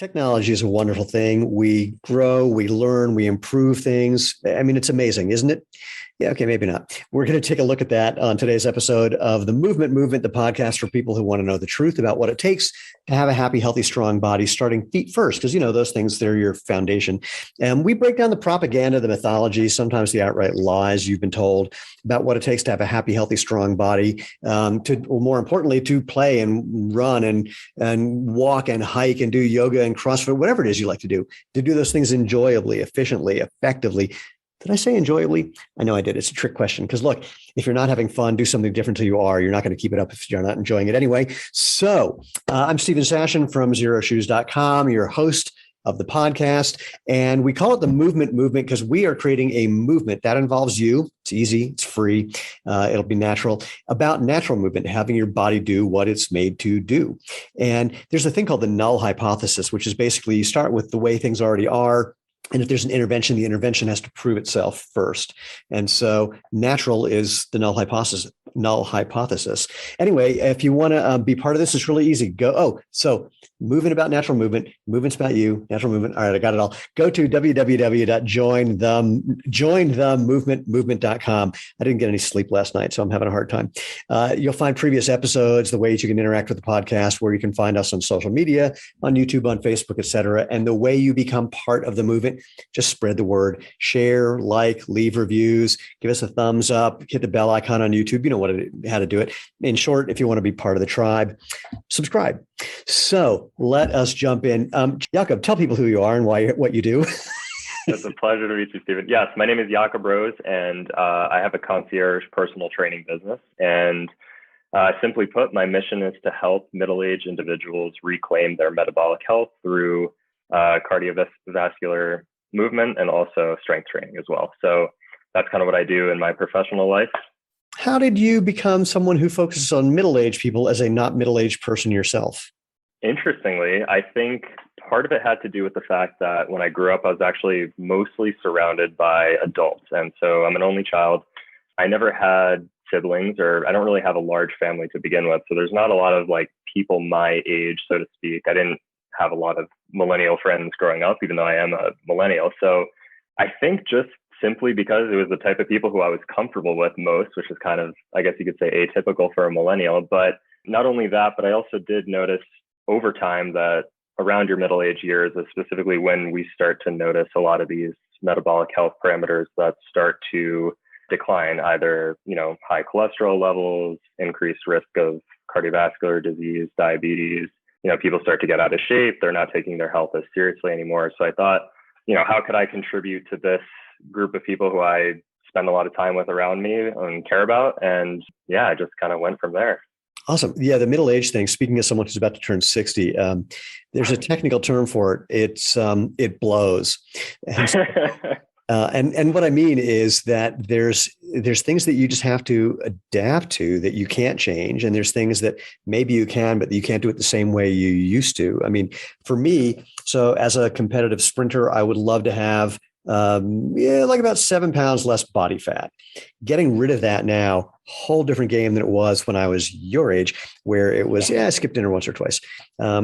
Technology is a wonderful thing. We grow, we learn, we improve things. I mean, it's amazing, isn't it? Yeah, okay, maybe not. We're going to take a look at that on today's episode of the Movement, the podcast for people who want to know the truth about what it takes to have a happy, healthy, strong body, starting feet first, because, those things, they're your foundation. And we break down the propaganda, the mythology, sometimes the outright lies you've been told about what it takes to have a happy, healthy, strong body, or more importantly, to play and run and walk and hike and do yoga and CrossFit, whatever it is you like to do those things enjoyably, efficiently, effectively. Did I say enjoyably? I know I did. It's a trick question because look, if you're not having fun, do something different till you are. You're not going to keep it up if you're not enjoying it anyway. So I'm Stephen Sashen from ZeroShoes.com, your host of the podcast. And we call it the Movement because we are creating a movement that involves you. It's easy. It's free. It'll be natural, about natural movement, having your body do what it's made to do. And there's a thing called the null hypothesis, which is basically you start with the way things already are. And if there's an intervention, the intervention has to prove itself first. And so natural is the null hypothesis. Anyway, if you want to be part of this, it's really easy. So movement about natural movement, movement's about you, natural movement. All right, I got it all. Go to www.jointhemovement.com. I didn't get any sleep last night, so I'm having a hard time. You'll find previous episodes, the ways you can interact with the podcast, where you can find us on social media, on YouTube, on Facebook, etc. And the way you become part of the movement, just spread the word, share, like, leave reviews, give us a thumbs up, hit the bell icon on YouTube. You know how to do it. In short, if you want to be part of the tribe, subscribe. So let us jump in. Jakob, tell people who you are and what you do. It's a pleasure to meet you, Stephen. Yes, my name is Jakob Roze, and I have a concierge personal training business. And simply put, my mission is to help middle-aged individuals reclaim their metabolic health through cardiovascular movement and also strength training as well. So that's kind of what I do in my professional life. How did you become someone who focuses on middle-aged people as a not middle-aged person yourself? Interestingly, I think part of it had to do with the fact that when I grew up, I was actually mostly surrounded by adults. And so I'm an only child. I never had siblings, or I don't really have a large family to begin with. So there's not a lot of people my age, so to speak. I didn't have a lot of millennial friends growing up, even though I am a millennial. So I think just simply because it was the type of people who I was comfortable with most, which is kind of, I guess you could say, atypical for a millennial. But not only that, but I also did notice over time that around your middle age years is specifically when we start to notice a lot of these metabolic health parameters that start to decline, either, high cholesterol levels, increased risk of cardiovascular disease, diabetes. People start to get out of shape. They're not taking their health as seriously anymore. So I thought, how could I contribute to this group of people who I spend a lot of time with around me and care about? And yeah, I just kind of went from there. Awesome. Yeah, the middle age thing, speaking as someone who's about to turn 60, there's a technical term for it. It blows. And, so, and what I mean is that there's things that you just have to adapt to that you can't change. And there's things that maybe you can, but you can't do it the same way you used to. I mean, for me, so as a competitive sprinter, I would love to have about 7 pounds less body fat. Getting rid of that now, whole different game than it was when I was your age, where it was, I skipped dinner once or twice. I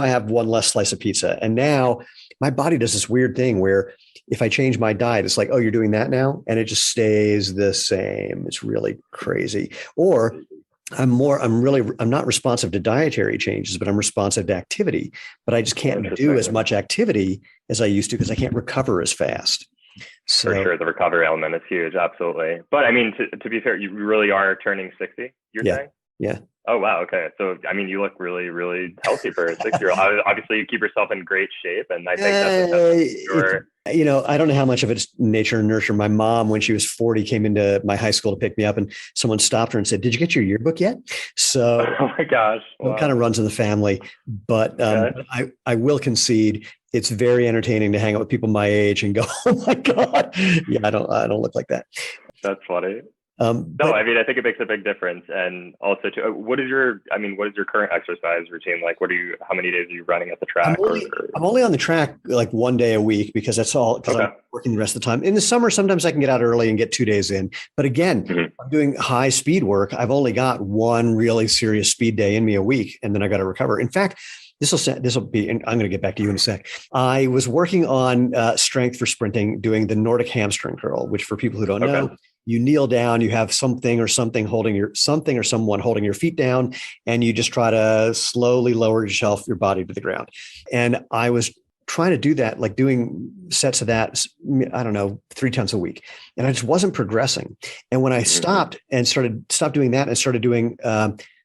have one less slice of pizza. And now my body does this weird thing where if I change my diet, it's like, oh, you're doing that now? And it just stays the same. It's really crazy. Or I'm not responsive to dietary changes, but I'm responsive to activity. But I just can't do as much activity as I used to because I can't recover as fast. So, for sure, the recovery element is huge. Absolutely. But I mean, to be fair, you really are turning 60, you're saying? Yeah. Oh, wow. Okay. So, I mean, you look really, really healthy for a 60-year-old. Obviously, you keep yourself in great shape. And I think that's I don't know how much of it's nature and nurture. My mom, when she was 40, came into my high school to pick me up, and someone stopped her and said, "Did you get your yearbook yet?" So, oh my gosh, wow. It kind of runs in the family. But I will concede it's very entertaining to hang out with people my age and go, "Oh my God, yeah, I don't look like that." That's funny. I mean, I think it makes a big difference. And also, what is your current exercise routine like? How many days are you running at the track? I'm only on the track like 1 day a week because that's all, because I'm working the rest of the time. In the summer, sometimes I can get out early and get 2 days in. But again, I'm doing high speed work. I've only got one really serious speed day in me a week, and then I got to recover. In fact, this will be, and I'm going to get back to you in a sec. I was working on strength for sprinting, doing the Nordic hamstring curl, which for people who don't know, you kneel down, you have something or someone holding your feet down, and you just try to slowly lower your body to the ground. And I was trying to do that, like doing sets of that, I don't know, 3 times a week. And I just wasn't progressing. And when I stopped doing that and started doing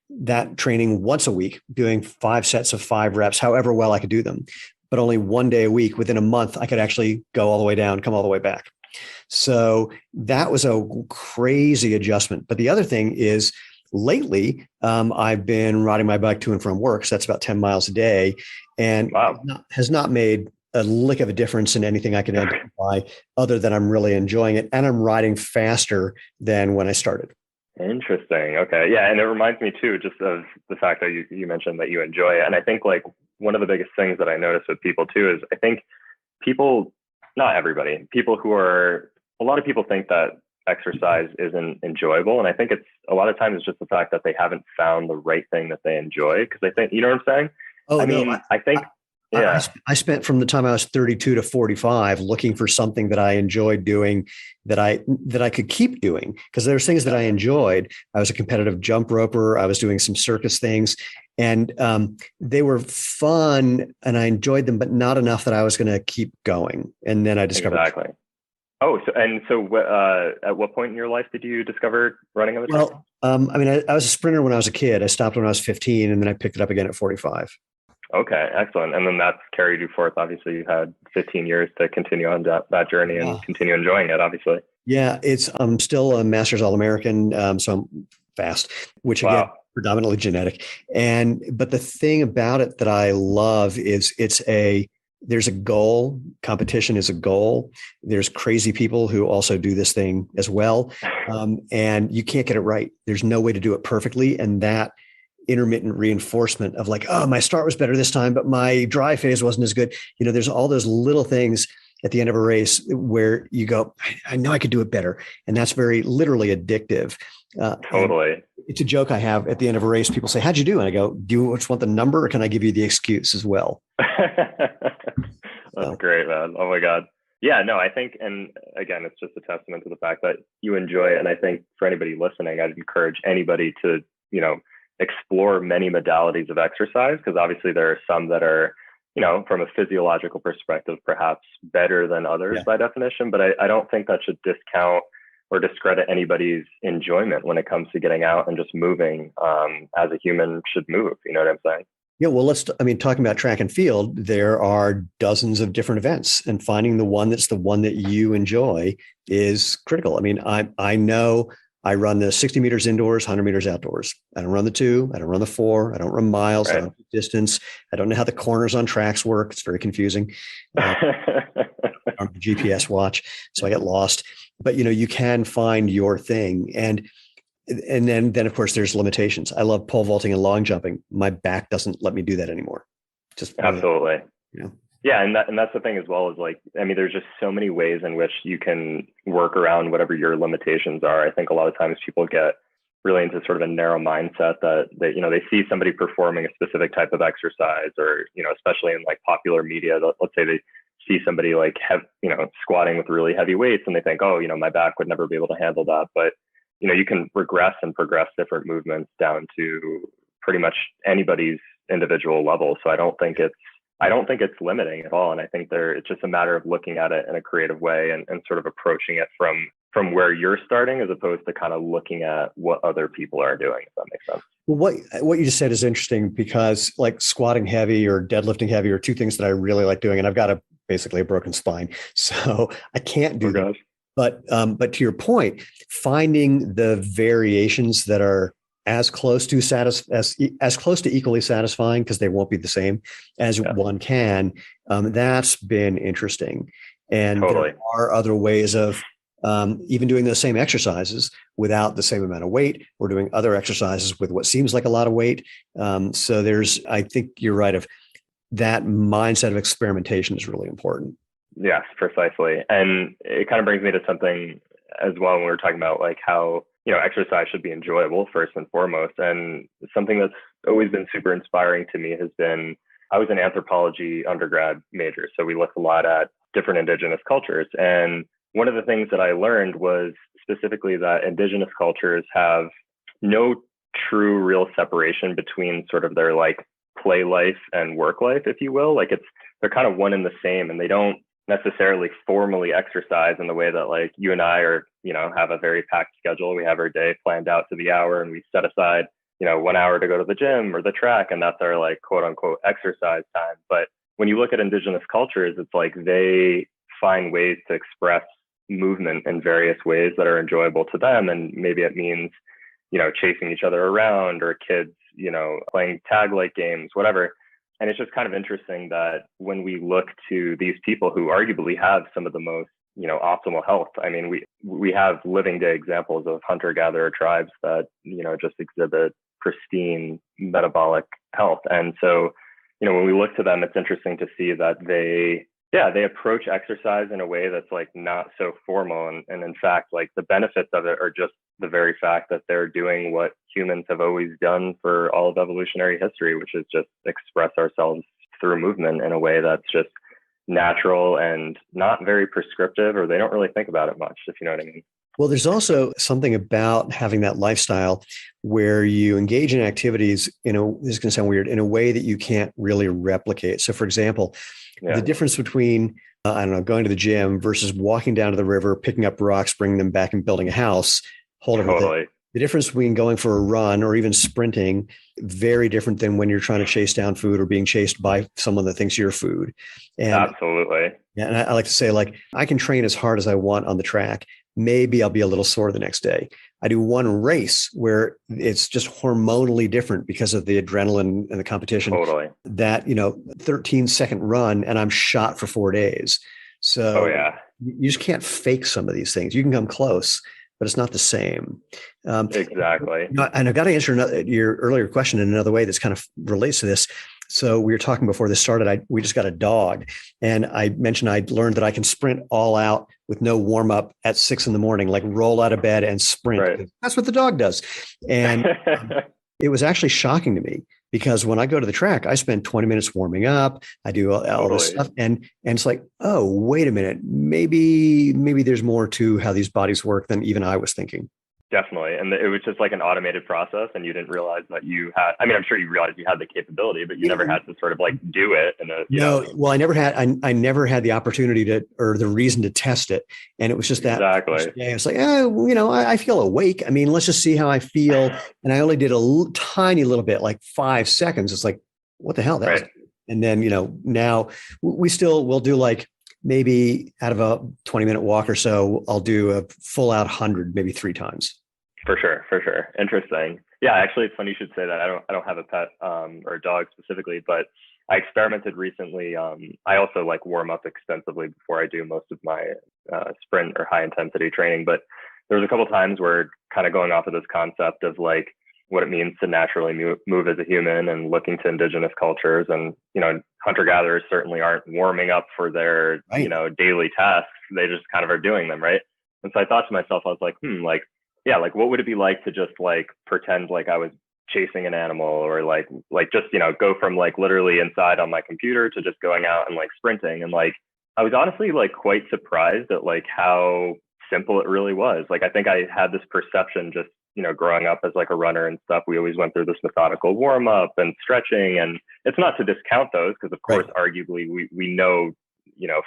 that training once a week, doing 5 sets of 5 reps, however well I could do them, but only 1 day a week, within a month, I could actually go all the way down, come all the way back. So that was a crazy adjustment. But the other thing is, lately, I've been riding my bike to and from work. So that's about 10 miles a day, and has not made a lick of a difference in anything I can identify, other than I'm really enjoying it. And I'm riding faster than when I started. Interesting. Okay. Yeah. And it reminds me too, just of the fact that you mentioned that you enjoy it. And I think like one of the biggest things that I notice with people too, is I think people, not everybody, a lot of people think that exercise isn't enjoyable. And I think it's a lot of times it's just the fact that they haven't found the right thing that they enjoy. Cause I think, you know what I'm saying? I spent from the time I was 32 to 45 looking for something that I enjoyed doing, that I could keep doing, because there's things that I enjoyed. I was a competitive jump roper. I was doing some circus things, and they were fun and I enjoyed them, but not enough that I was going to keep going. And then I discovered. Exactly. Oh, so at what point in your life did you discover running on the track? Well, I was a sprinter when I was a kid. I stopped when I was 15, and then I picked it up again at 45. Okay, excellent. And then that's carried you forth. Obviously, you had 15 years to continue on that journey and continue enjoying it, obviously. Yeah, I'm still a Masters All-American, so I'm fast, which again, predominantly genetic. But the thing about it that I love is there's a goal. Competition is a goal. There's crazy people who also do this thing as well. And you can't get it right. There's no way to do it perfectly. And that intermittent reinforcement of like, oh, my start was better this time, but my dry phase wasn't as good. There's all those little things at the end of a race where you go, I know I could do it better. And that's very literally addictive. Totally. It's a joke I have at the end of a race. People say, how'd you do? And I go, do you just want the number, or can I give you the excuse as well? That's great, man. Oh my God. Yeah, no, I think, and again, it's just a testament to the fact that you enjoy it. And I think for anybody listening, I'd encourage anybody to, explore many modalities of exercise, because obviously there are some that are, from a physiological perspective, perhaps better than others by definition. But I don't think that should discount or discredit anybody's enjoyment when it comes to getting out and just moving as a human should move. You know what I'm saying? Yeah, well, talking about track and field, there are dozens of different events, and finding the one that's the one that you enjoy is critical. I mean, I know I run the 60 meters indoors, 100 meters outdoors. I don't run the 2. I don't run the 4. I don't run miles. I don't do distance. I don't know how the corners on tracks work. It's very confusing. I don't have the GPS watch, so I get lost. But you can find your thing, and then of course there's limitations. I love pole vaulting and long jumping. My back doesn't let me do that anymore. Just absolutely. Yeah. And that's the thing as well, is like, there's just so many ways in which you can work around whatever your limitations are. I think a lot of times people get really into sort of a narrow mindset that they see somebody performing a specific type of exercise, or, especially in like popular media, let's say they see somebody like squatting with really heavy weights, and they think, oh, my back would never be able to handle that. But, you can regress and progress different movements down to pretty much anybody's individual level. So I don't think it's limiting at all. And I think it's just a matter of looking at it in a creative way and sort of approaching it from where you're starting, as opposed to kind of looking at what other people are doing, if that makes sense. Well, what you just said is interesting, because like squatting heavy or deadlifting heavy are two things that I really like doing. And I've got basically a broken spine, so I can't do that. But to your point, finding the variations that are as close to equally satisfying, because they won't be the same as one can. That's been interesting. And there are other ways of even doing those same exercises without the same amount of weight, or doing other exercises with what seems like a lot of weight. So I think you're right, of that mindset of experimentation is really important. Yes, precisely. And it kind of brings me to something as well, when we were talking about like how, exercise should be enjoyable first and foremost. And something that's always been super inspiring to me has been I was an anthropology undergrad major. So we looked a lot at different indigenous cultures. And one of the things that I learned was specifically that indigenous cultures have no true real separation between sort of their like play life and work life, if you will. Like they're kind of one and the same, and they don't necessarily formally exercise in the way that like you and I are, have a very packed schedule. We have our day planned out to the hour, and we set aside, 1 hour to go to the gym or the track. And that's our like quote unquote exercise time. But when you look at indigenous cultures, it's like they find ways to express movement in various ways that are enjoyable to them. And maybe it means, chasing each other around, or kids, playing tag-like games, whatever. And it's just kind of interesting that when we look to these people who arguably have some of the most, optimal health. I mean, we have living day examples of hunter-gatherer tribes that, just exhibit pristine metabolic health. And so, when we look to them, it's interesting to see that they approach exercise in a way that's like not so formal. And in fact, like the benefits of it are just the very fact that they're doing what humans have always done for all of evolutionary history, which is just express ourselves through movement in a way that's just natural and not very prescriptive, or they don't really think about it much, if you know what I mean. Well, there's also something about having that lifestyle where you engage in activities, this is going to sound weird, in a way that you can't really replicate. So for example, the difference between, going to the gym versus walking down to the river, picking up rocks, bringing them back and building a house, totally. The difference between going for a run or even sprinting, very different than when you're trying to chase down food or being chased by someone that thinks you're food. And absolutely. Yeah, and I like to say, like, I can train as hard as I want on the track. Maybe I'll be a little sore the next day. I do one race where it's just hormonally different because of the adrenaline and the competition. Totally. That, 13-second run and I'm shot for 4 days. So you just can't fake some of these things. You can come close, but it's not the same. Exactly. And I've got to answer your earlier question in another way that's kind of relates to this. So we were talking before this started, we just got a dog, and I mentioned I'd learned that I can sprint all out with no warm up at 6 a.m, like roll out of bed and sprint. Right. That's what the dog does. And it was actually shocking to me because when I go to the track, I spend 20 minutes warming up. I do all this stuff. And it's like, oh, wait a minute. Maybe there's more to how these bodies work than even I was thinking. Definitely. And it was just like an automated process, and you didn't realize that you had, I'm sure you realized you had the capability, but you never had to sort of like do it. Well, I never had the opportunity to, or the reason to test it. And it was just that. Exactly. Yeah. It's like, I feel awake. I mean, let's just see how I feel. And I only did a tiny little bit, like 5 seconds. It's like, what the hell? And then, now we'll do like, maybe out of a 20-minute walk or so, I'll do a full out 100, maybe 3 times. For sure. Interesting. Yeah, actually, it's funny you should say that. I don't have a pet or a dog specifically, but I experimented recently. I also like warm up extensively before I do most of my sprint or high intensity training. But there was a couple of times where kind of going off of this concept of like what it means to naturally move as a human and looking to indigenous cultures. And, hunter-gatherers certainly aren't warming up for their, daily tasks. They just kind of are doing them, right? And so I thought to myself, I was like, what would it be like to just like pretend like I was chasing an animal, or like just, go from like literally inside on my computer to just going out and like sprinting. And like, I was honestly like quite surprised at like how simple it really was. Like, I think I had this perception just, growing up as like a runner and stuff, we always went through this methodical warm up and stretching. And it's not to discount those, because of course, arguably we know,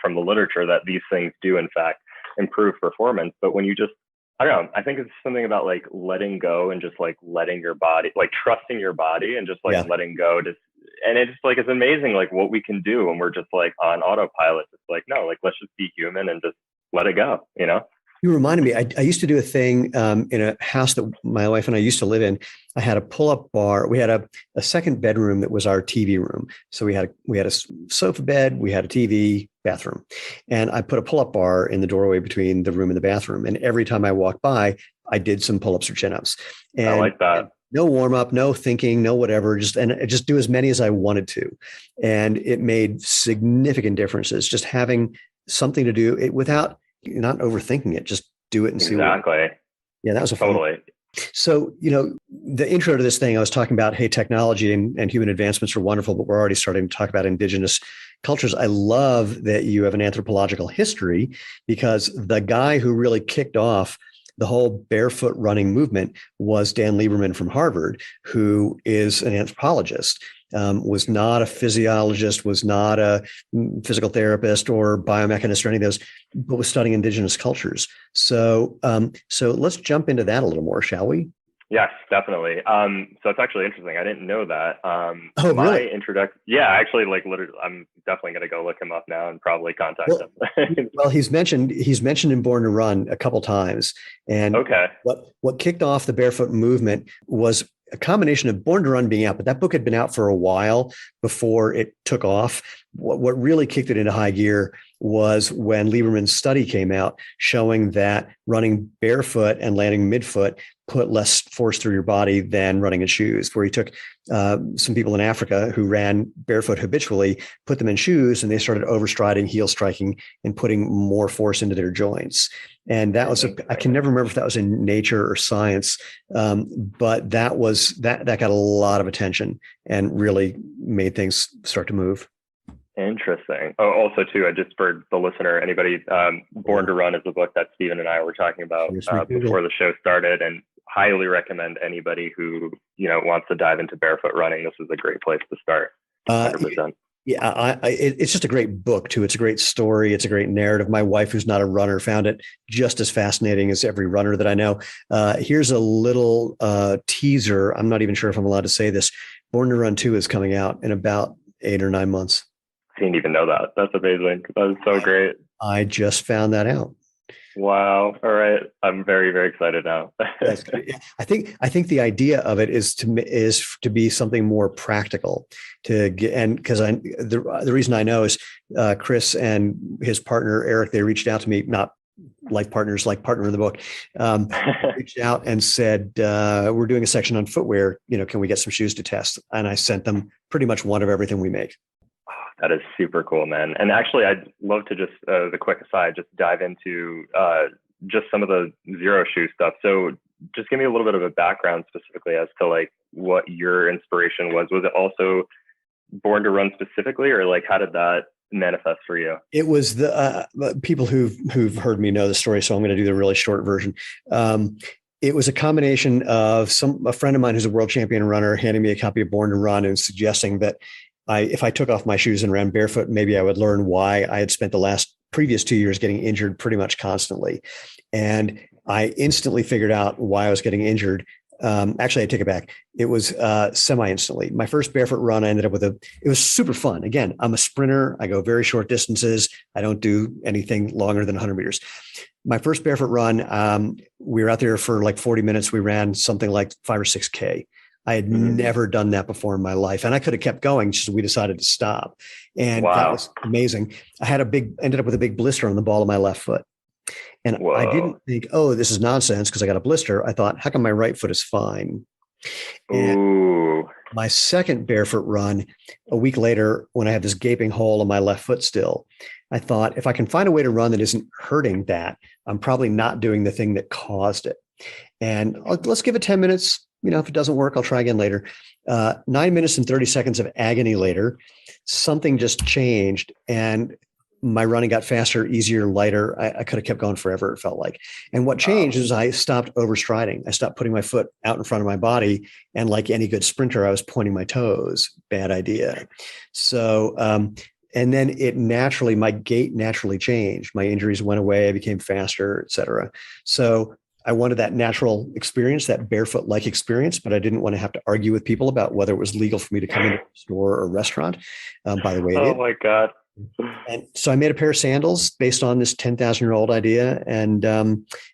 from the literature that these things do in fact improve performance. But when you just, I don't know, I think it's something about like letting go and just like letting your body, like trusting your body and just like letting go. And it's like, it's amazing, like what we can do when we're just like on autopilot. It's like, no, like, let's just be human and just let it go, You reminded me, I used to do a thing in a house that my wife and I used to live in. I had a pull-up bar. We had a second bedroom that was our TV room. So we had a sofa bed, we had a TV, bathroom. And I put a pull-up bar in the doorway between the room and the bathroom. And every time I walked by, I did some pull-ups or chin-ups. And I like that. No warm-up, no thinking, no whatever, just do as many as I wanted to. And it made significant differences, just having something to do it without not overthinking it, just do it and see. Exactly. Yeah, that was a totally. So, the intro to this thing, I was talking about, hey, technology and human advancements are wonderful, but we're already starting to talk about indigenous cultures. I love that you have an anthropological history, because the guy who really kicked off the whole barefoot running movement was Dan Lieberman from Harvard, who is an anthropologist, was not a physiologist, was not a physical therapist or biomechanist or any of those, but was studying indigenous cultures. So let's jump into that a little more, shall we? Yes, definitely. So it's actually interesting. I didn't know that. Oh, really? Yeah, actually, like literally, I'm definitely going to go look him up now and probably contact him. Well, he's mentioned in Born to Run a couple times, and okay, what kicked off the barefoot movement was a combination of Born to Run being out, but that book had been out for a while before it took off. What really kicked it into high gear was when Lieberman's study came out showing that running barefoot and landing midfoot put less force through your body than running in shoes, where he took some people in Africa who ran barefoot habitually, put them in shoes, and they started overstriding, heel striking, and putting more force into their joints. And that was, I can never remember if that was in Nature or Science, but that got a lot of attention and really made things start to move. Interesting. Oh, also too, just for the listener, anybody, Born to Run is the book that Stephen and I were talking about before the show started, and highly recommend anybody who, wants to dive into barefoot running. This is a great place to start. 100%. Yeah, it's just a great book too. It's a great story. It's a great narrative. My wife, who's not a runner, found it just as fascinating as every runner that I know. Here's a little teaser. I'm not even sure if I'm allowed to say this. Born to Run 2 is coming out in about 8 or 9 months. I didn't even know that. That's amazing. That is so great. I just found that out. Wow. All right. I'm very, very excited now. I think the idea of it is to be something more practical, to get, and because the reason I know is Chris and his partner Eric, they reached out to me, not like partners, like partner in the book, reached out and said, we're doing a section on footwear, can we get some shoes to test? And I sent them pretty much one of everything we make. That is super cool, man. And actually, I'd love to just, the quick aside, just dive into just some of the zero shoe stuff. So just give me a little bit of a background specifically as to like what your inspiration was. Was it also Born to Run specifically, or like how did that manifest for you? It was the people who've heard me know the story, so I'm going to do the really short version. It was a combination of a friend of mine who's a world champion runner handing me a copy of Born to Run and suggesting that if I took off my shoes and ran barefoot, maybe I would learn why I had spent the previous 2 years getting injured pretty much constantly. And I instantly figured out why I was getting injured. Actually, I take it back. It was semi-instantly. My first barefoot run, I ended up it was super fun. Again, I'm a sprinter. I go very short distances. I don't do anything longer than 100 meters. My first barefoot run, we were out there for like 40 minutes. We ran something like 5 or 6K. I had never done that before in my life. And I could have kept going, just we decided to stop. And that was amazing. I ended up with a big blister on the ball of my left foot. And I didn't think, oh, this is nonsense because I got a blister. I thought, how come my right foot is fine? And my second barefoot run, a week later, when I had this gaping hole in my left foot still, I thought, if I can find a way to run that isn't hurting that, I'm probably not doing the thing that caused it. And let's give it 10 minutes. If it doesn't work, I'll try again later. 9 minutes and 30 seconds of agony later, something just changed. And my running got faster, easier, lighter. I could have kept going forever, it felt like. And what changed is I stopped overstriding. I stopped putting my foot out in front of my body. And like any good sprinter, I was pointing my toes. Bad idea. So, and then my gait naturally changed. My injuries went away. I became faster, et cetera. So I wanted that natural experience, that barefoot-like experience, but I didn't want to have to argue with people about whether it was legal for me to come into a store or restaurant. By the way, my God. And so I made a pair of sandals based on this 10,000-year-old idea, and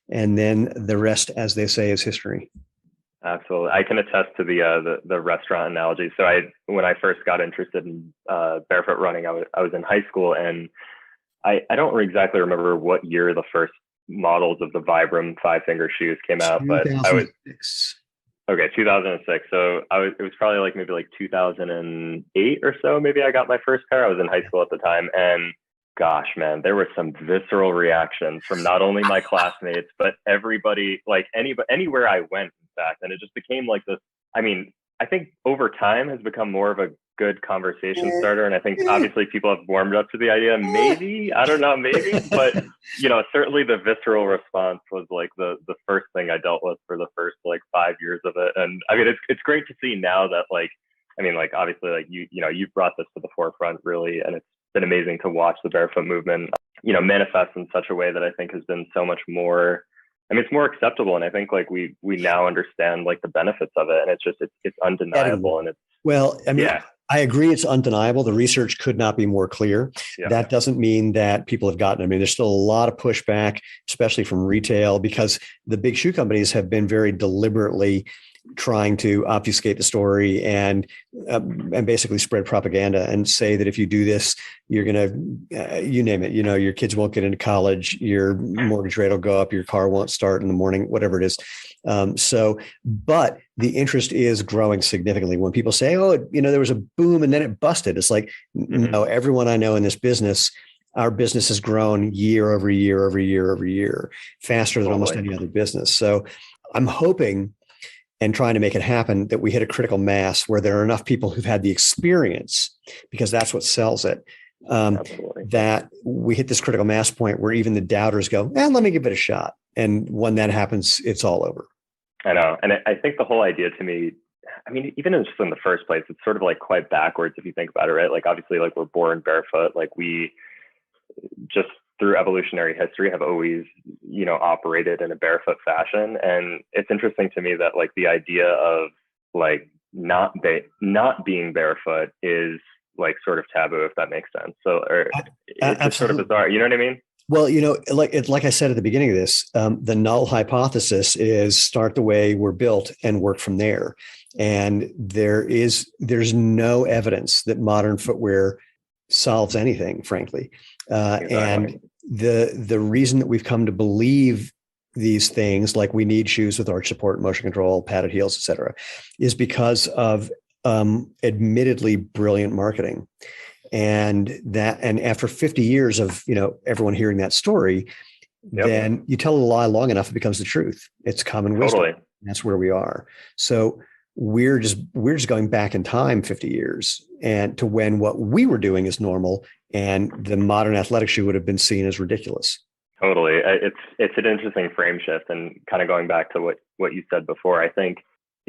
then the rest, as they say, is history. Absolutely, I can attest to the restaurant analogy. So when I first got interested in barefoot running, I was in high school, and I don't exactly remember what year the first models of the Vibram 5-finger shoes came out, but I was 2006. So it was probably maybe 2008 or so. Maybe I got my first pair. I was in high school at the time, and gosh, man, there were some visceral reactions from not only my classmates, but everybody, like anywhere I went, in fact. And it just became like this. I mean, I think over time has become more of a good conversation starter. And I think obviously people have warmed up to the idea. Maybe, I don't know, maybe, but certainly the visceral response was like the first thing I dealt with for the first like 5 years of it. And I mean, it's great to see now that like, I mean, like obviously like you've brought this to the forefront really, and it's been amazing to watch the barefoot movement, manifest in such a way that I think has been so much more. I mean, it's more acceptable, and I think like we now understand like the benefits of it, and it's undeniable, and it's well. I mean, I agree, it's undeniable. The research could not be more clear. Yeah. That doesn't mean that people have gotten. I mean, there's still a lot of pushback, especially from retail, because the big shoe companies have been very deliberately trying to obfuscate the story and basically spread propaganda and say that if you do this, you're going to, you name it, your kids won't get into college, your mortgage rate will go up, your car won't start in the morning, whatever it is. But the interest is growing significantly. When people say, oh, there was a boom and then it busted. It's like, no, everyone I know in this business, our business has grown year over year, over year, over year, faster than almost any other business. So I'm hoping and trying to make it happen that we hit a critical mass where there are enough people who've had the experience, because that's what sells it, that we hit this critical mass point where even the doubters go, let me give it a shot. And when that happens, it's all over. I know. And I think the whole idea to me, I mean, even just in the first place, it's sort of like quite backwards if you think about it, right? Like obviously like we're born barefoot, like we just through evolutionary history have always, operated in a barefoot fashion. And it's interesting to me that like the idea of like not being barefoot is like sort of taboo, if that makes sense. So it's just sort of bizarre. You know what I mean? Well, like I said at the beginning of this, the null hypothesis is start the way we're built and work from there. And there's no evidence that modern footwear solves anything, frankly. Exactly. And the reason that we've come to believe these things, like we need shoes with arch support, motion control, padded heels, et cetera, is because of admittedly brilliant marketing. And after 50 years of, everyone hearing that story, then you tell a lie long enough, it becomes the truth. It's common wisdom. Totally. That's where we are. So we're just going back in time 50 years and to when what we were doing is normal and the modern athletic shoe would have been seen as ridiculous. Totally. It's an interesting frame shift, and kind of going back to what you said before, I think,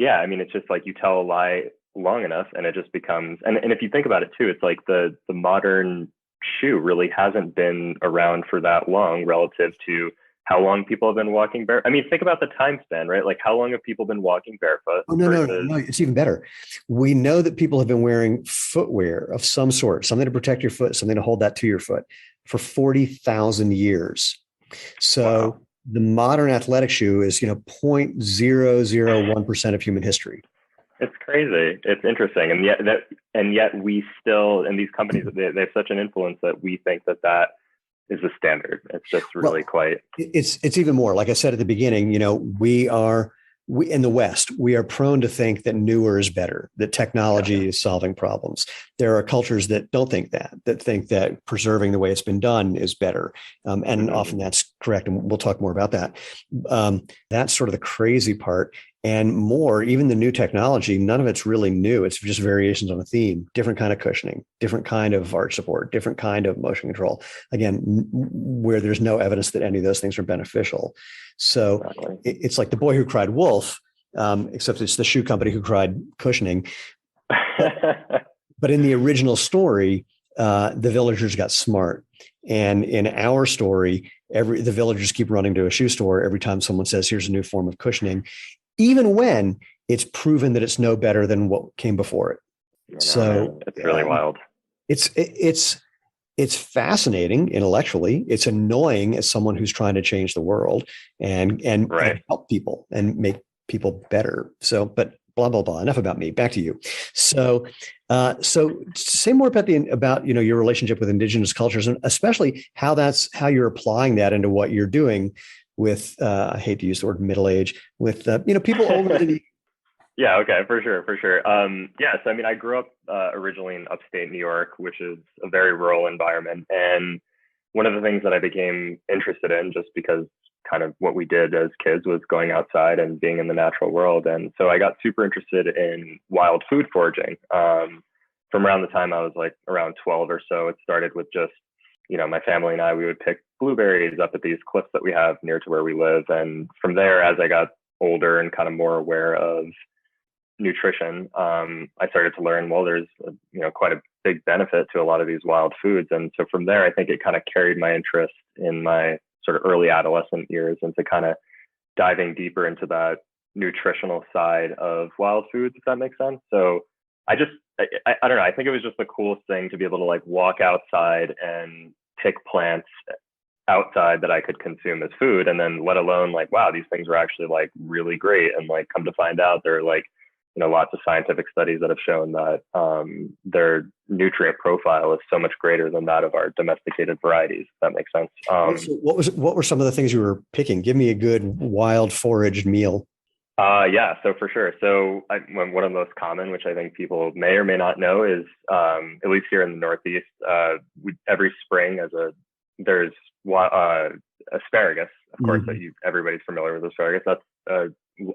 I mean, it's just like you tell a lie long enough and it just becomes, and if you think about it too, it's like the modern shoe really hasn't been around for that long relative to how long people have been walking barefoot. I mean, think about the time span, right? Like how long have people been walking barefoot? Oh, no, it's even better. We know that people have been wearing footwear of some sort, something to protect your foot, something to hold that to your foot for 40,000 years. So the modern athletic shoe is, 0.001% of human history. It's crazy. It's interesting. And yet we still, and these companies, they have such an influence that we think that is the standard. It's just really quite. It's even more. Like I said at the beginning, we in the West, we are prone to think that newer is better, that technology is solving problems. There are cultures that don't think that think that preserving the way it's been done is better. And often that's correct. And we'll talk more about that. That's sort of the crazy part. And more, even the new technology, none of it's really new. It's just variations on a theme, different kind of cushioning, different kind of arch support, different kind of motion control. Again, where there's no evidence that any of those things are beneficial. So it's like the boy who cried wolf, except it's the shoe company who cried cushioning. But in the original story, the villagers got smart. And in our story, the villagers keep running to a shoe store every time someone says, here's a new form of cushioning, even when it's proven that it's no better than what came before it. So it's really wild. It's fascinating intellectually. It's annoying as someone who's trying to change the world and help people and make people better. So, but blah, blah, blah. Enough about me. Back to you. So say more about your relationship with indigenous cultures, and especially how you're applying that into what you're doing with, I hate to use the word middle age, with, people older than you. Yeah. Okay. For sure. So, I mean, I grew up originally in upstate New York, which is a very rural environment. And one of the things that I became interested in, just because kind of what we did as kids was going outside and being in the natural world. And so I got super interested in wild food foraging. From around the time I was like around 12 or so, it started with just, my family and I, we would pick blueberries up at these cliffs that we have near to where we live. And from there, as I got older and kind of more aware of nutrition, I started to learn, well, there's, quite a big benefit to a lot of these wild foods. And so from there, I think it kind of carried my interest in my sort of early adolescent years into kind of diving deeper into that nutritional side of wild foods, if that makes sense. So I don't know. I think it was just the coolest thing to be able to like walk outside and pick plants outside that I could consume as food. And then let alone like, wow, these things are actually like really great. And like, come to find out they're like, lots of scientific studies that have shown that their nutrient profile is so much greater than that of our domesticated varieties, if that makes sense. So what were some of the things you were picking? Give me a good wild foraged meal. Yeah, so for sure. So one of the most common, which I think people may or may not know, is at least here in the Northeast, every spring there's asparagus. Of course, that everybody's familiar with asparagus. That's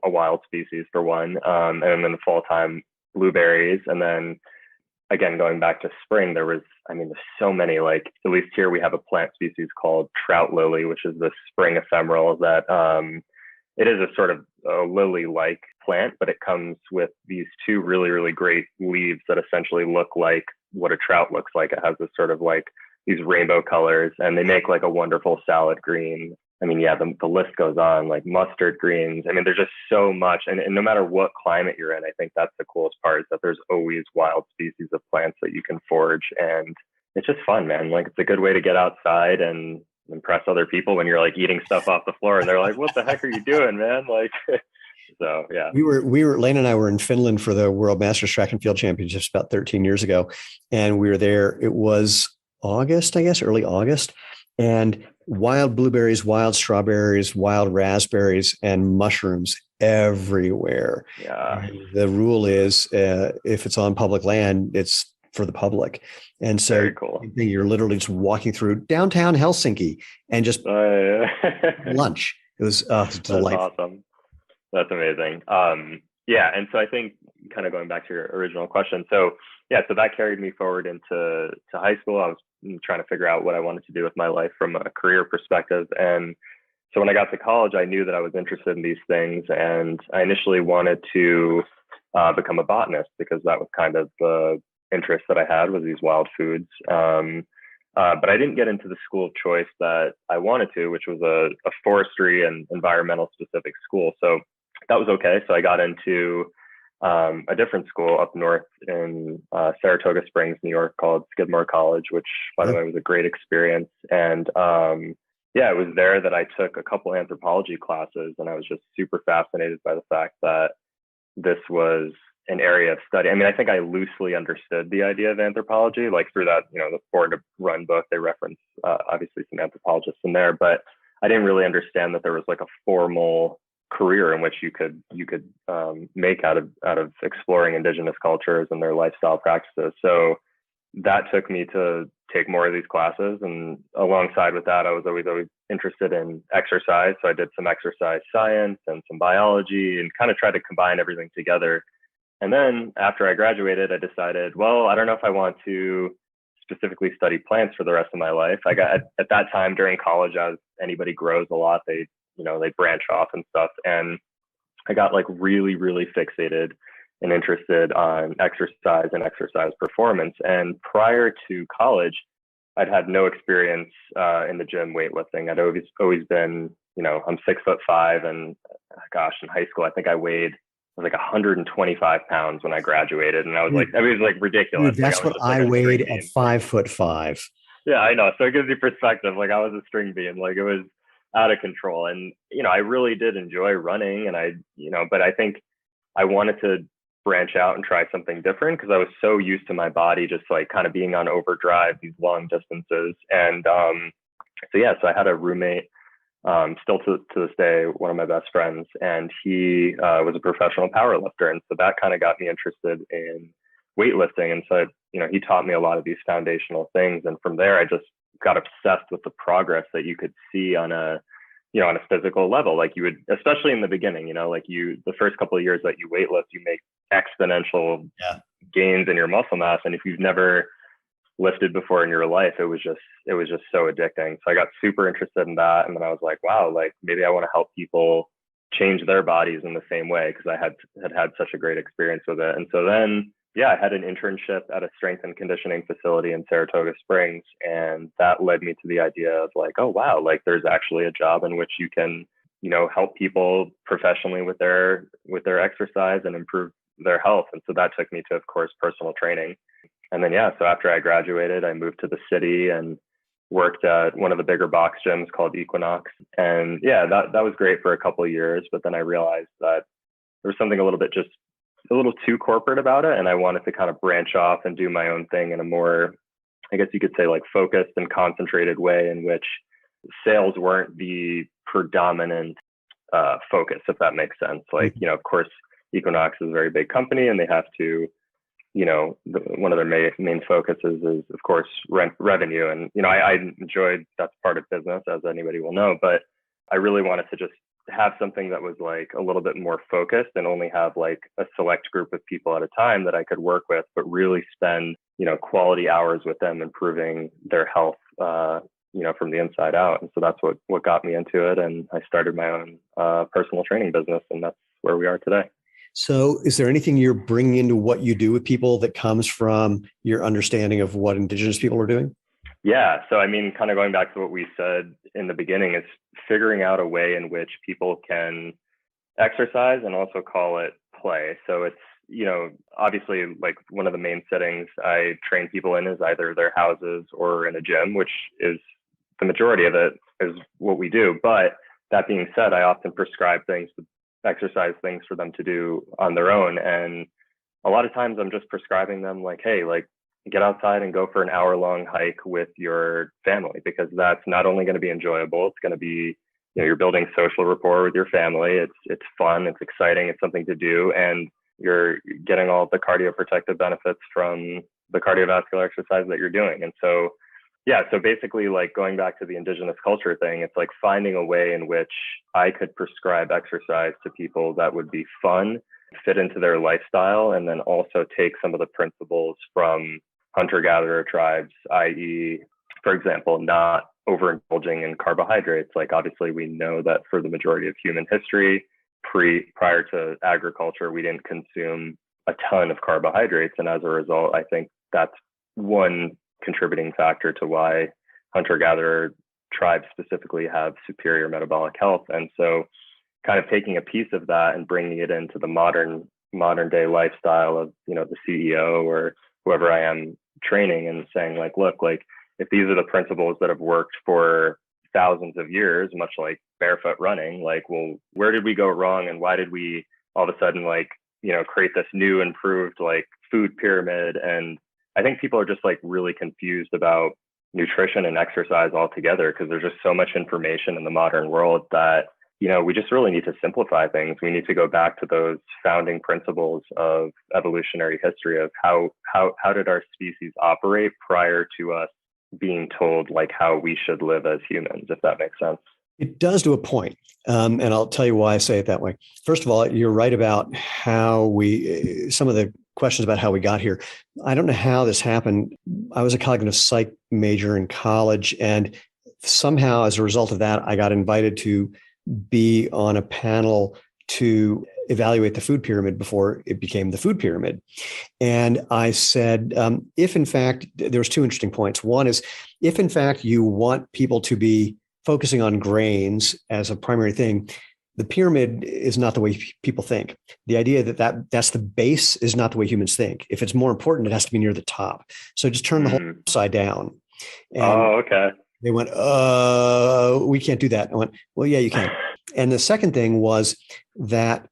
a wild species for one. And then in the fall time, blueberries. And then again, going back to spring, there's so many, like, at least here we have a plant species called trout lily, which is the spring ephemeral that it is a sort of a lily-like plant, but it comes with these two really, really great leaves that essentially look like what a trout looks like. It has this sort of like these rainbow colors, and they make like a wonderful salad green. The list goes on, like mustard greens. There's just so much. And no matter what climate you're in, I think that's the coolest part, is that there's always wild species of plants that you can forage. And it's just fun, man. Like, it's a good way to get outside and impress other people when you're like eating stuff off the floor and they're like, what the heck are you doing, man? Like, so yeah. We were Lane and I were in Finland for the World Masters Track and Field Championships about 13 years ago. And we were there. It was August, I guess, early August. And wild blueberries, wild strawberries, wild raspberries, and mushrooms everywhere. Yeah. And the rule is, if it's on public land, it's for the public. And so very cool. You're literally just walking through downtown Helsinki and just lunch. It was delightful. That's awesome. That's amazing. Yeah. And so I think, kind of going back to your original question. So that carried me forward into high school. I was trying to figure out what I wanted to do with my life from a career perspective. And so when I got to college, I knew that I was interested in these things. And I initially wanted to become a botanist, because that was kind of the interest that I had, was these wild foods. But I didn't get into the school of choice that I wanted to, which was a forestry and environmental specific school. So that was okay. So I got into a different school up north in Saratoga Springs, New York, called Skidmore College, which, by the way, was a great experience. And it was there that I took a couple anthropology classes, and I was just super fascinated by the fact that this was an area of study. I think I loosely understood the idea of anthropology, like through that, the Born to Run book. They reference obviously some anthropologists in there, but I didn't really understand that there was like a formal career in which you could make out of exploring indigenous cultures and their lifestyle practices. So that took me to take more of these classes. And alongside with that, I was always interested in exercise. So I did some exercise science and some biology, and kind of tried to combine everything together. And then after I graduated, I decided, well, I don't know if I want to specifically study plants for the rest of my life. I got, at that time during college, as anybody grows a lot, they branch off and stuff. And I got like really, really fixated and interested on exercise and exercise performance. And prior to college, I'd had no experience in the gym weightlifting. I'd always been, I'm 6'5", and gosh, in high school, I think I was like 125 pounds when I graduated. And I was like, it was like ridiculous. Dude, that's like, what I weighed at 5'5". Yeah, I know. So it gives you perspective. Like, I was a string bean. Like, it was out of control. And, I really did enjoy running. And but I think I wanted to branch out and try something different, because I was so used to my body just like kind of being on overdrive, these long distances. And so I had a roommate, still to this day, one of my best friends, and he was a professional power lifter. And so that kind of got me interested in weightlifting. And so, he taught me a lot of these foundational things. And from there, I just got obsessed with the progress that you could see on a, on a physical level. Like you would, especially in the beginning, like the first couple of years that you weightlift, you make exponential gains in your muscle mass. And if you've never lifted before in your life, it was just so addicting. So I got super interested in that. And then I was like, wow, like maybe I want to help people change their bodies in the same way, because I had such a great experience with it. And so then, I had an internship at a strength and conditioning facility in Saratoga Springs. And that led me to the idea of like, oh, wow, like there's actually a job in which you can, help people professionally with their exercise and improve their health. And so that took me to, of course, personal training. And then, so after I graduated, I moved to the city and worked at one of the bigger box gyms called Equinox. And that was great for a couple of years. But then I realized that there was something a little too corporate about it. And I wanted to kind of branch off and do my own thing in a more, I guess you could say, like focused and concentrated way, in which sales weren't the predominant focus, if that makes sense. Like, of course, Equinox is a very big company and they have to, one of their main focuses is, of course, revenue. And, I enjoyed that's part of business, as anybody will know, but I really wanted to just have something that was like a little bit more focused and only have like a select group of people at a time that I could work with, but really spend, quality hours with them, improving their health, from the inside out. And so that's what got me into it. And I started my own personal training business, and that's where we are today. So is there anything you're bringing into what you do with people that comes from your understanding of what Indigenous people are doing? Yeah. So, I mean, kind of going back to what we said in the beginning, is figuring out a way in which people can exercise and also call it play. So it's, obviously, like one of the main settings I train people in is either their houses or in a gym, which is the majority of it is what we do. But that being said, I often prescribe exercise things for them to do on their own. And a lot of times I'm just prescribing them like, hey, like get outside and go for an hour-long hike with your family, because that's not only going to be enjoyable, it's going to be, you're building social rapport with your family. It's fun, it's exciting, it's something to do, and you're getting all the cardioprotective benefits from the cardiovascular exercise that you're doing. And so, so basically, like going back to the Indigenous culture thing, it's like finding a way in which I could prescribe exercise to people that would be fun, fit into their lifestyle, and then also take some of the principles from hunter-gatherer tribes, i.e., for example, not overindulging in carbohydrates. Like obviously we know that for the majority of human history, prior to agriculture, we didn't consume a ton of carbohydrates. And as a result, I think that's one contributing factor to why hunter-gatherer tribes specifically have superior metabolic health. And so kind of taking a piece of that and bringing it into the modern day lifestyle of, the CEO or whoever I am training, and saying like, look, like if these are the principles that have worked for thousands of years, much like barefoot running, like, well, where did we go wrong? And why did we all of a sudden, like, create this new improved like food pyramid? And I think people are just like really confused about nutrition and exercise altogether, because there's just so much information in the modern world that, we just really need to simplify things. We need to go back to those founding principles of evolutionary history of how did our species operate prior to us being told like how we should live as humans, if that makes sense. It does to a point. And I'll tell you why I say it that way. First of all, you're right about how some of the questions about how we got here. I don't know how this happened. I was a cognitive psych major in college, and somehow as a result of that, I got invited to be on a panel to evaluate the food pyramid before it became the food pyramid. And I said, if in fact, there was two interesting points. One is, if in fact you want people to be focusing on grains as a primary thing, the pyramid is not the way people think. The idea that's the base is not the way humans think. If it's more important, it has to be near the top. So just turn the whole upside down. And okay. They went, we can't do that. I went, well, yeah, you can. And the second thing was that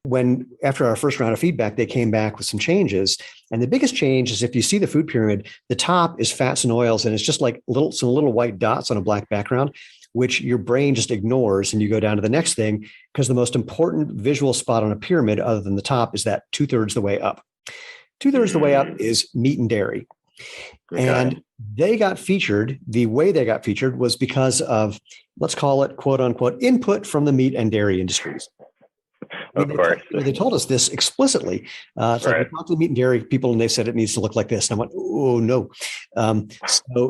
after our first round of feedback, they came back with some changes. And the biggest change is, if you see the food pyramid, the top is fats and oils, and it's just like some little white dots on a black background, which your brain just ignores. And you go down to the next thing, because the most important visual spot on a pyramid, other than the top, is that 2/3 the way up. 2/3 the way up is meat and dairy. Okay. And they got featured. The way they got featured was because of, let's call it, quote unquote, input from the meat and dairy industries. I mean, Of course. they told us this explicitly. It's like, we Right. talked to the meat and dairy people, and they said it needs to look like this. And I went, oh no.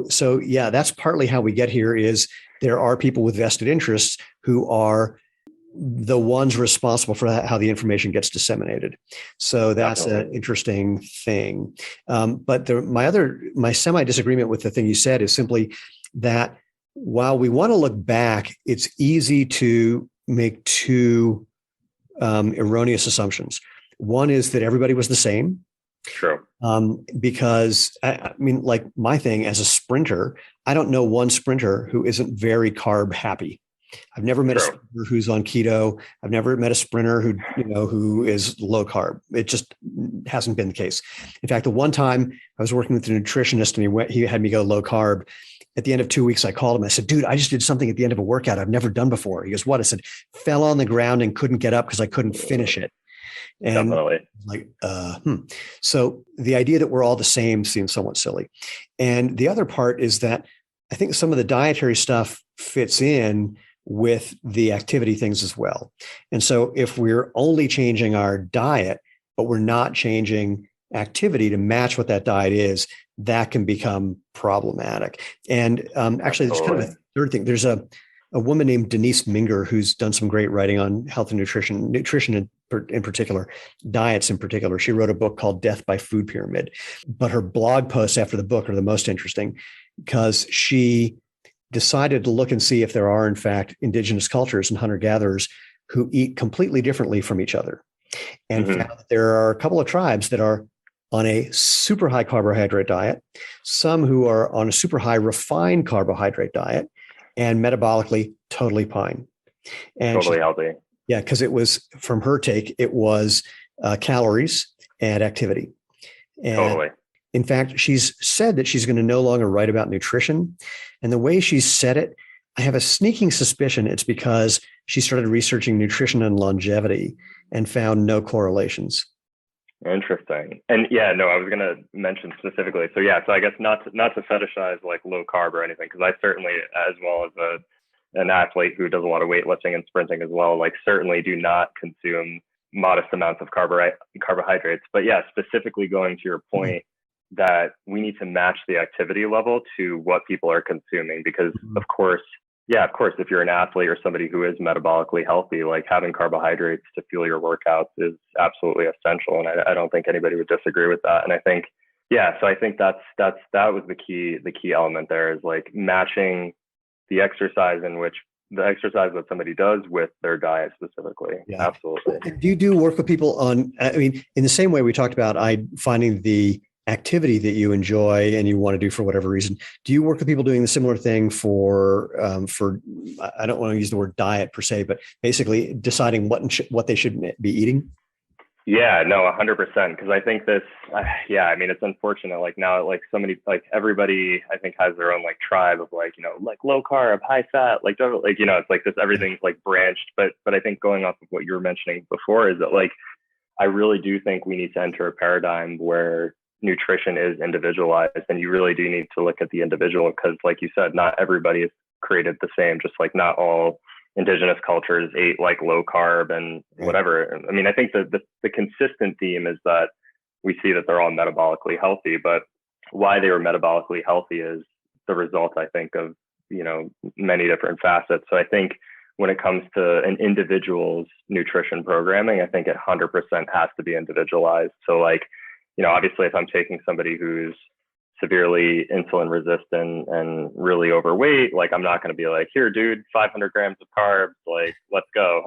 So yeah, that's partly how we get here. Is there are people with vested interests who are the ones responsible for how the information gets disseminated. So that's Definitely. an interesting thing. But my semi disagreement with the thing you said is simply that while we want to look back, it's easy to make two erroneous assumptions. One is that everybody was the same. True. Because I mean, like my thing as a sprinter, I don't know one sprinter who isn't very carb happy. I've never met a True. sprinter who's on keto. I've never met a sprinter who is low carb. It just hasn't been the case. In fact, the one time I was working with a nutritionist and he had me go low carb. At the end of 2 weeks, I called him. I said, dude, I just did something at the end of a workout I've never done before. He goes, what? I said, fell on the ground and couldn't get up because I couldn't finish it. And Definitely. like, So the idea that we're all the same seems somewhat silly. And the other part is that I think some of the dietary stuff fits in with the activity things as well. And so if we're only changing our diet, but we're not changing activity to match what that diet is, that can become problematic. And actually, there's kind of a third thing. There's a woman named Denise Minger who's done some great writing on health and nutrition in particular, diets in particular. She wrote a book called Death by Food Pyramid. But her blog posts after the book are the most interesting because she decided to look and see if there are, in fact, indigenous cultures and hunter-gatherers who eat completely differently from each other. And found that there are a couple of tribes that are on a super high carbohydrate diet, some who are on a super high refined carbohydrate diet, and metabolically totally fine. And totally healthy. Yeah, because it was, from her take, it was calories and activity. And Totally. in fact, she's said that she's going to no longer write about nutrition. And the way she said it, I have a sneaking suspicion it's because she started researching nutrition and longevity and found no correlations. Interesting. And yeah, no, I was going to mention specifically. So yeah, so I guess not to fetishize like low carb or anything, because I certainly, as well as an athlete who does a lot of weightlifting and sprinting as well, like certainly do not consume modest amounts of carbohydrates. But yeah, specifically going to your point, that we need to match the activity level to what people are consuming, because of course, if you're an athlete or somebody who is metabolically healthy, like having carbohydrates to fuel your workouts is absolutely essential. And I don't think anybody would disagree with that. And I think, so I think that was the key element there, is like matching the exercise that somebody does with their diet specifically. Yeah. Absolutely. Do you do work with people on, I mean, in the same way we talked about finding the activity that you enjoy and you want to do for whatever reason, do you work with people doing the similar thing for I don't want to use the word diet per se, but basically deciding what they should be eating? Yeah, no, 100%. Because I think this, I mean, it's unfortunate. Like now, like so many, like everybody, I think has their own like tribe of like, like low carb, high fat, like it's like this, everything's like branched. But I think going off of what you were mentioning before is that like, I really do think we need to enter a paradigm where nutrition is individualized, and you really do need to look at the individual, because like you said, not everybody is created the same, just like not all indigenous cultures ate like low carb and whatever. I mean, I think that the consistent theme is that we see that they're all metabolically healthy, but why they were metabolically healthy is the result, I think, of many different facets. So I think when it comes to an individual's nutrition programming, I think it 100% has to be individualized. So like, obviously if I'm taking somebody who's severely insulin resistant and really overweight, like I'm not going to be like, here, dude, 500 grams of carbs, like, let's go,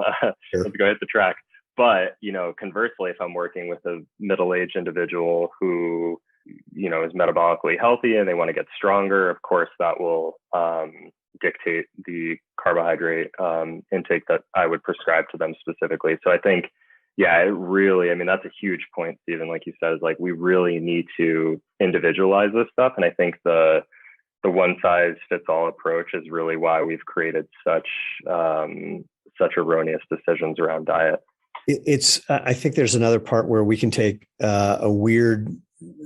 Sure. Let's go hit the track. But, conversely, if I'm working with a middle-aged individual who, is metabolically healthy and they want to get stronger, of course, that will dictate the carbohydrate intake that I would prescribe to them specifically. So I think, it really, I mean, that's a huge point, Stephen, like you said, is like, we really need to individualize this stuff. And I think the one size fits all approach is really why we've created such erroneous decisions around diet. I think there's another part where we can take a weird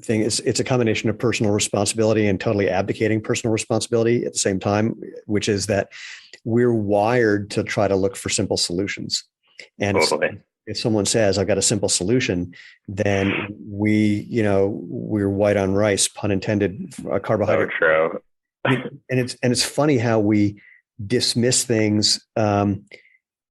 thing. It's a combination of personal responsibility and totally abdicating personal responsibility at the same time, which is that we're wired to try to look for simple solutions. And Totally. if someone says, I've got a simple solution, then we're white on rice, pun intended, a So carbohydrate. true. And it's funny how we dismiss things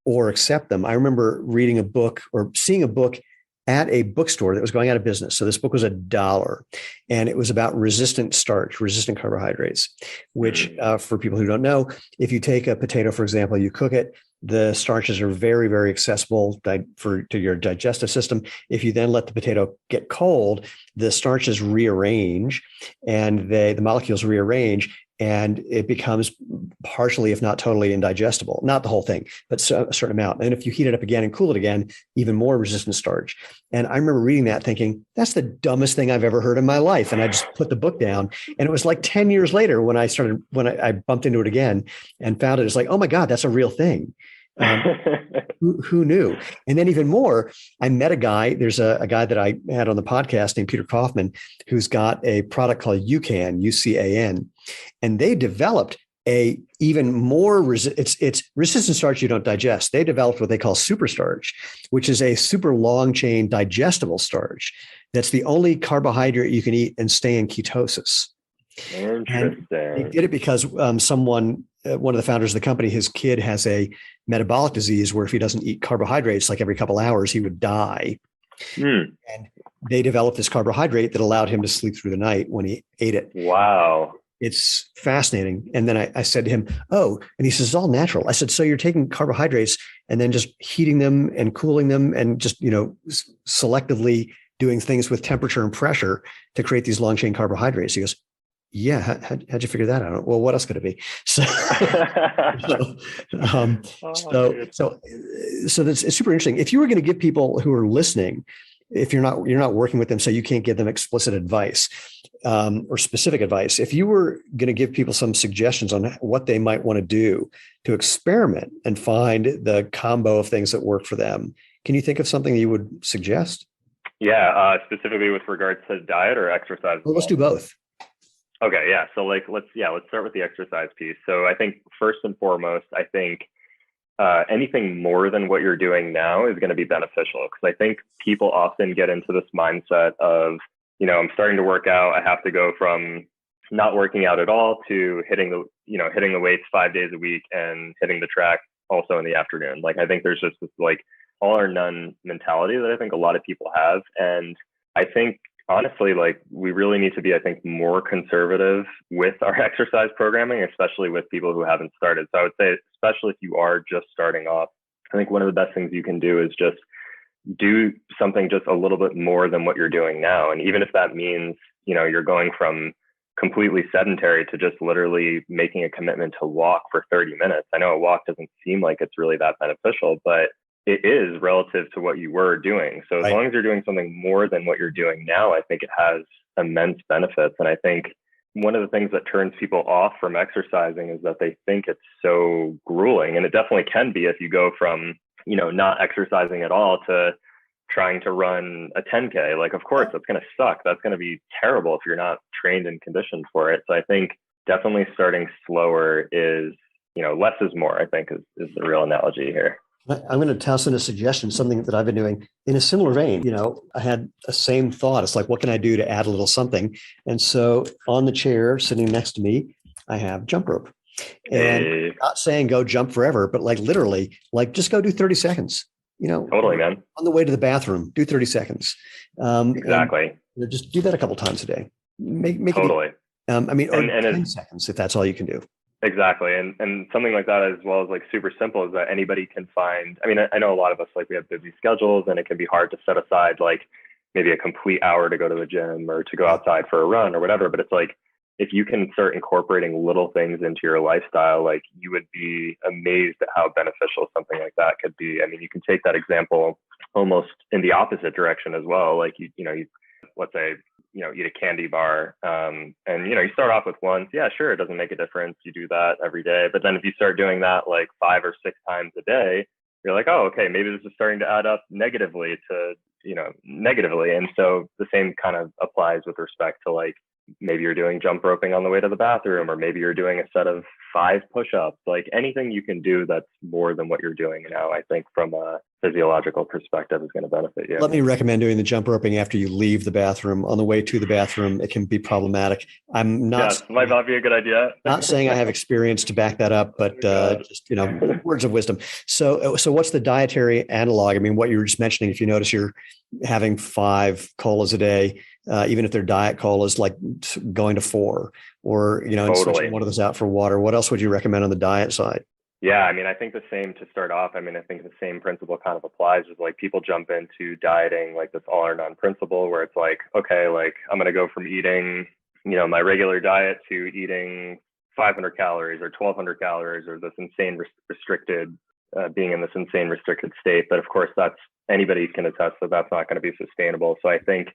or accept them. I remember reading a book or seeing a book at a bookstore that was going out of business. So this book was $1, and it was about resistant starch, resistant carbohydrates, which for people who don't know, if you take a potato, for example, you cook it, the starches are very, very accessible to your digestive system. If you then let the potato get cold, the starches rearrange and the molecules rearrange, and it becomes partially, if not totally, indigestible. Not the whole thing, but a certain amount. And if you heat it up again and cool it again, even more resistant starch. And I remember reading that thinking, that's the dumbest thing I've ever heard in my life. And I just put the book down. And it was like 10 years later when I bumped into it again and found it. It's like, oh my God, that's a real thing. Who knew? And then even more, I met a guy. There's a guy that I had on the podcast named Peter Kaufman, who's got a product called UCAN, UCAN, and they developed a even more it's resistant starch you don't digest. They developed what they call super starch, which is a super long chain digestible starch. That's the only carbohydrate you can eat and stay in ketosis. Interesting. And they did it because one of the founders of the company, his kid has a metabolic disease where if he doesn't eat carbohydrates like every couple hours, he would die. And they developed this carbohydrate that allowed him to sleep through the night when he ate it. Wow. It's fascinating. And then I said to him, oh, and he says, it's all natural. I said, so you're taking carbohydrates and then just heating them and cooling them and just, selectively doing things with temperature and pressure to create these long chain carbohydrates. He goes, yeah, how'd you figure that out? Well, what else could it be? So that's it's super interesting. If you were going to give people who are listening, if you're not working with them, so you can't give them explicit advice or specific advice. If you were going to give people some suggestions on what they might want to do to experiment and find the combo of things that work for them, can you think of something you would suggest? Yeah, specifically with regards to diet or exercise. Well, let's do both. Okay, yeah. So let's start with the exercise piece. So I think first and foremost, I think anything more than what you're doing now is going to be beneficial, because I think people often get into this mindset of, I'm starting to work out. I have to go from not working out at all to hitting the weights 5 days a week and hitting the track also in the afternoon. Like, I think there's just this all or none mentality that I think a lot of people have. And I think honestly, we really need to be, I think, more conservative with our exercise programming, especially with people who haven't started. So I would say, especially if you are just starting off, I think one of the best things you can do is just do something just a little bit more than what you're doing now. And even if that means, you're going from completely sedentary to just literally making a commitment to walk for 30 minutes. I know a walk doesn't seem like it's really that beneficial, but it is relative to what you were doing. So as long as you're doing something more than what you're doing now, I think it has immense benefits. And I think one of the things that turns people off from exercising is that they think it's so grueling. And it definitely can be if you go from, not exercising at all to trying to run a 10K. Of course, that's going to suck. That's going to be terrible if you're not trained and conditioned for it. So I think definitely starting slower is, less is more, I think is the real analogy here. I'm going to toss in a suggestion, something that I've been doing in a similar vein. I had the same thought. It's like, what can I do to add a little something? And so on the chair sitting next to me, I have jump rope. And not saying go jump forever, but literally, just go do 30 seconds. Totally, man. On the way to the bathroom, do 30 seconds. Exactly. And, just do that a couple times a day. Make totally. Or 10 seconds if that's all you can do. Exactly. And something like that, as well as super simple, is that anybody can find. I know a lot of us, we have busy schedules, and it can be hard to set aside maybe a complete hour to go to the gym or to go outside for a run or whatever. But it's if you can start incorporating little things into your lifestyle, you would be amazed at how beneficial something like that could be. You can take that example almost in the opposite direction as well. You let's say, eat a candy bar. And, you start off with one. Yeah, sure. It doesn't make a difference. You do that every day. But then if you start doing that 5 or 6 times a day, you're like, oh, okay, maybe this is starting to add up negatively to negatively. And so the same kind of applies with respect to like, maybe you're doing jump roping on the way to the bathroom, or maybe you're doing a set of 5 push-ups, like anything you can do that's more than what you're doing now, I think from a physiological perspective is going to benefit you. Let me recommend doing the jump roping after you leave the bathroom. On the way to the bathroom, it can be problematic. I'm not. Might not be a good idea. Not saying I have experience to back that up, but just, words of wisdom. So what's the dietary analog? I mean, what you were just mentioning, if you notice you're having 5 colas a day, even if they're diet colas, like going to 4 or, and switching one of those out for water. What else would you recommend on the diet side? Yeah, I mean, I think the same to start off. I mean, I think the same principle kind of applies. Is like people jump into dieting like this all or none principle, where it's like, okay, like I'm going to go from eating, my regular diet to eating 500 calories or 1,200 calories, or this insane restricted, being in this insane restricted state. But of course, anybody can attest that that's not going to be sustainable. So I think,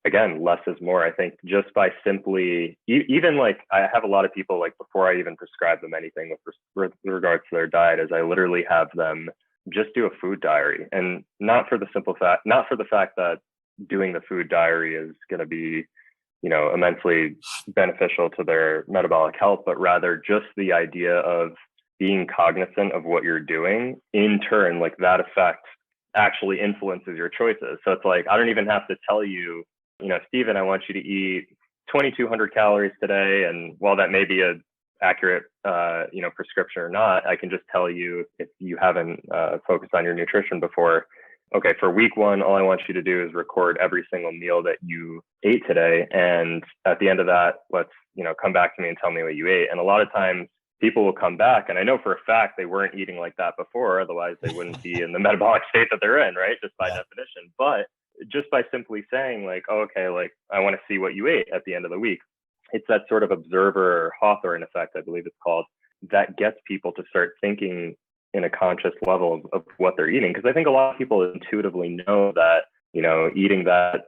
again, less is more. I think just by simply, even like I have a lot of people, like before I even prescribe them anything with regards to their diet, is I literally have them just do a food diary, and not for the fact that doing the food diary is going to be, immensely beneficial to their metabolic health, but rather just the idea of being cognizant of what you're doing, in turn, like that effect actually influences your choices. So it's like, I don't even have to tell you, Stephen, I want you to eat 2,200 calories today. And while that may be a accurate, prescription or not, I can just tell you, if you haven't focused on your nutrition before, okay, for week 1, all I want you to do is record every single meal that you ate today. And at the end of that, let's, come back to me and tell me what you ate. And a lot of times people will come back, and I know for a fact they weren't eating like that before, otherwise they wouldn't be in the metabolic state that they're in, right? Just by definition. But just by simply saying like, oh, okay, like I want to see what you ate at the end of the week. It's that sort of observer Hawthorne effect, I believe it's called, that gets people to start thinking in a conscious level of what they're eating. Because I think a lot of people intuitively know that, eating that,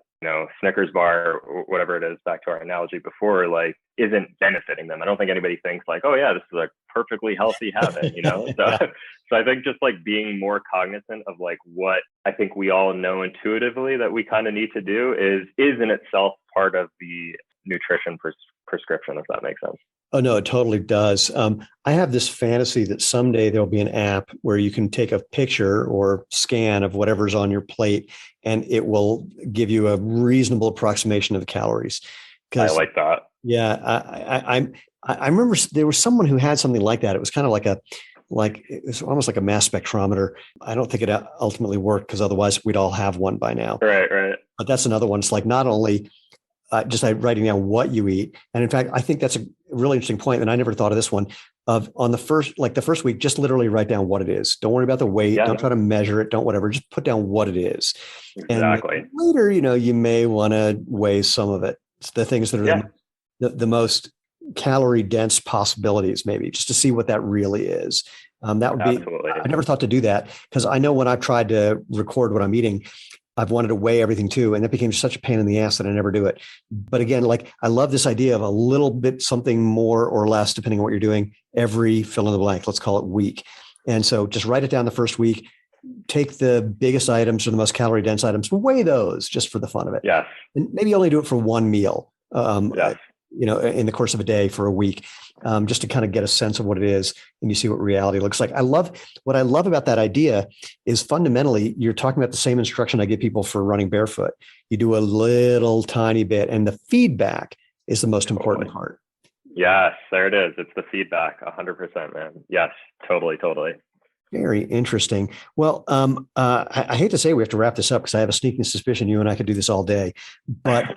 Snickers bar or whatever it is, back to our analogy before, like isn't benefiting them. I don't think anybody thinks like, oh yeah, this is a perfectly healthy habit, So I think just like being more cognizant of like what I think we all know intuitively that we kind of need to do is in itself part of the nutrition prescription, if that makes sense. Oh, no, it totally does. I have this fantasy that someday there'll be an app where you can take a picture or scan of whatever's on your plate, and it will give you a reasonable approximation of the calories. I like that. Yeah, I remember there was someone who had something like that. It was kind of like it was almost like a mass spectrometer. I don't think it ultimately worked, because otherwise we'd all have one by now. Right. But that's another one. It's like not only just like writing down what you eat. And in fact, I think that's a really interesting point. And I never thought of this one, of on the first week, just literally write down what it is. Don't worry about the weight. Yeah. Don't try to measure it. Don't whatever, just put down what it is. Exactly. And later, you may want to weigh some of it. It's the things that are the most calorie dense possibilities, maybe just to see what that really is. That would be, absolutely. I never thought to do that, because I know when I've tried to record what I'm eating, I've wanted to weigh everything too. And that became such a pain in the ass that I never do it. But again, like I love this idea of a little bit, something more or less, depending on what you're doing, every fill in the blank, let's call it week. And so just write it down the first week, take the biggest items or the most calorie dense items, weigh those just for the fun of it. Yes. And maybe only do it for one meal, yes. In the course of a day for a week, just to kind of get a sense of what it is, and you see what reality looks like. What I love about that idea is fundamentally, you're talking about the same instruction I give people for running barefoot. You do a little tiny bit, and the feedback is the most important part. Yes, there it is. It's the feedback, 100%, man. Yes, totally. Very interesting. Well, I hate to say we have to wrap this up, because I have a sneaking suspicion you and I could do this all day, but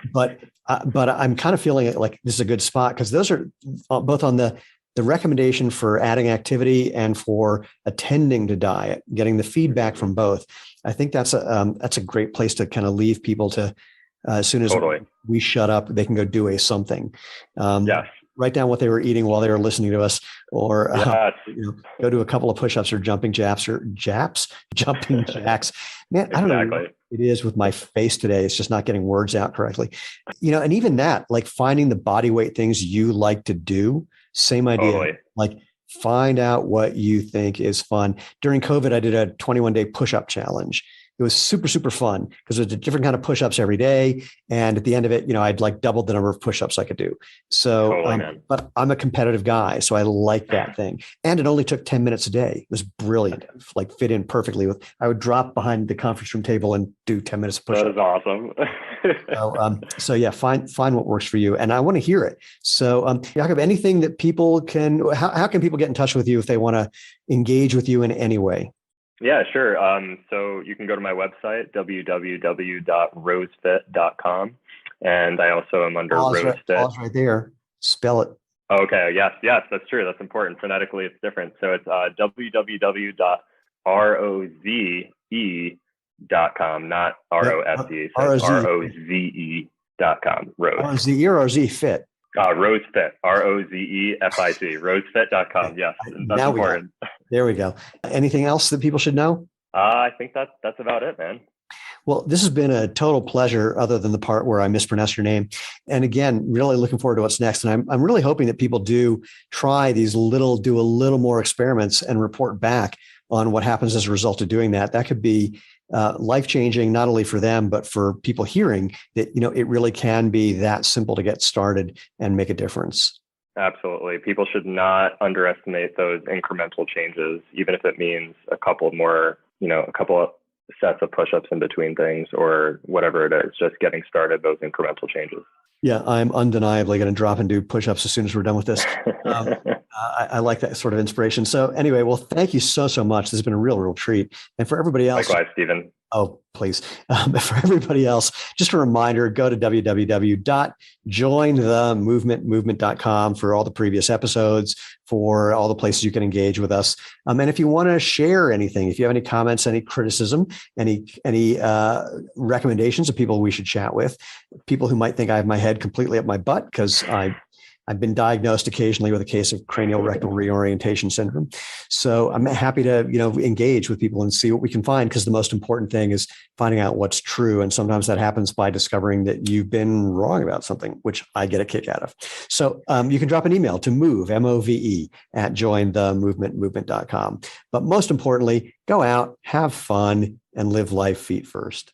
I'm kind of feeling like this is a good spot, because those are both on the recommendation for adding activity and for attending to diet, getting the feedback from both. I think that's a great place to kind of leave people to, as soon as we shut up, they can go do something. Yes. Write down what they were eating while they were listening to us, or go do a couple of push-ups or jumping jacks. Man, I don't know what it is with my face today. It's just not getting words out correctly. And even that, like finding the body weight things you like to do, same idea. Totally. Like find out what you think is fun. During COVID, I did a 21-day push-up challenge. it was super, super fun because it was a different kind of push-ups every day. And at the end of it, I'd like doubled the number of push-ups I could do. So, Totally, but I'm a competitive guy, so I like that thing. And it only took 10 minutes a day. It was brilliant. Like fit in perfectly I would drop behind the conference room table and do 10 minutes of push-ups. That is awesome. So yeah, find what works for you. And I want to hear it. So Jakob, anything that people how can people get in touch with you if they want to engage with you in any way? Yeah, sure. So you can go to my website, www.rozefit.com. And I also am under RozeFit. Pause right there. Spell it. Okay. Yes, that's true. That's important. Phonetically, it's different. So it's www.roze.com, not ROSE. So ROZE.com. Roze. ROZE or RozeFit? RozeFit, RozeFit, RozeFit.com. Yes, that's important. There we go. Anything else that people should know? I think that's about it, man. Well, this has been a total pleasure, other than the part where I mispronounced your name. And again, really looking forward to what's next. And I'm really hoping that people do try do a little more experiments and report back on what happens as a result of doing that. That could be life-changing, not only for them, but for people hearing that, it really can be that simple to get started and make a difference. Absolutely. People should not underestimate those incremental changes, even if it means a couple of sets of push-ups in between things or whatever it is, just getting started, those incremental changes. Yeah, I'm undeniably going to drop and do push-ups as soon as we're done with this. I like that sort of inspiration. So anyway, well, thank you so much. This has been a real treat. And for everybody else. Likewise, Stephen. Oh, please. For everybody else, just a reminder, go to www.jointhemovementmovement.com for all the previous episodes, for all the places you can engage with us. And if you want to share anything, if you have any comments, any criticism, any recommendations of people we should chat with, people who might think I have my head completely up my butt because I've been diagnosed occasionally with a case of cranial rectal reorientation syndrome. So I'm happy to, engage with people and see what we can find, because the most important thing is finding out what's true. And sometimes that happens by discovering that you've been wrong about something, which I get a kick out of. So you can drop an email to move, MOVE, at jointhemovementmovement.com. But most importantly, go out, have fun, and live life feet first.